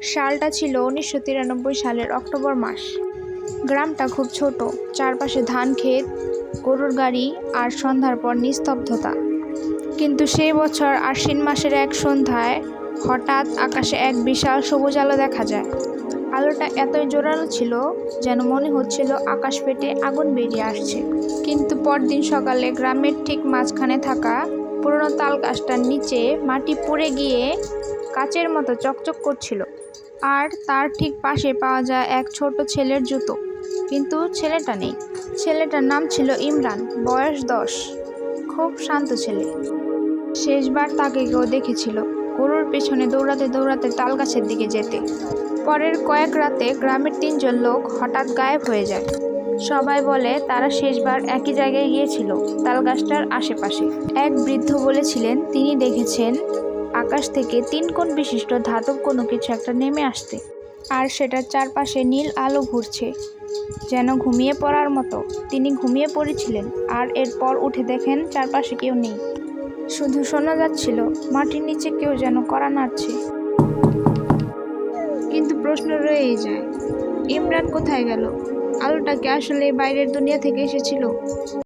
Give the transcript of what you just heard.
সালটা ছিল ১৯৯৩ সালের অক্টোবর মাস। গ্রামটা খুব ছোট, চারপাশে ধান ক্ষেত, গরুর গাড়ি আর সন্ধ্যার পর নিস্তব্ধতা। কিন্তু সেই বছর আশ্বিন মাসের এক সন্ধ্যায় হঠাৎ আকাশে এক বিশাল সবুজ আলো দেখা যায়। আলোটা এতই জোরালো ছিল যেন মনে হচ্ছিল আকাশ ফেটে আগুন বেরিয়ে আসছে। কিন্তু পরদিন সকালে গ্রামের ঠিক মাঝখানে থাকা পুরনো তাল গাছটার নিচে মাটি পুড়ে গিয়ে কাচের মতো চকচক করছিল। আর তার ঠিক পাশে পাওয়া যায় এক ছোট ছেলের জুতো। কিন্তু ছেলেটা নেই। ছেলেটার নাম ছিল ইমরান, বয়স ১০। খুব শান্ত ছেলে। শেষবার তাকে কেউ দেখেছিল গরুর পেছনে দৌড়াতে দৌড়াতে তাল গাছের দিকে যেতে। পরের কয়েক রাতে গ্রামের ৩ জন লোক হঠাৎ গায়েব হয়ে যায়। সবাই বলে তারা শেষবার একই জায়গায় গিয়েছিল, তাল গাছটার আশেপাশে। এক বৃদ্ধ বলেছিলেন তিনি দেখেছেন আকাশ থেকে ৩ কোণ বিশিষ্ট ধাতব কোনো কিছু একটা নেমে আসতে, আর সেটার চারপাশে নীল আলো ঘুরছে, যেন ঘুমিয়ে পড়ার মতো। তিনি ঘুমিয়ে পড়েছিলেন আর এরপর উঠে দেখেন চারপাশে কেউ নেই, শুধু শোনা যাচ্ছিল মাটির নিচে কেউ যেন কড়া নাড়ছে। কিন্তু প্রশ্ন রয়েই যায়, ইমরান কোথায় গেল? আলোটা কি আসলে বাইরের দুনিয়া থেকে এসেছিল?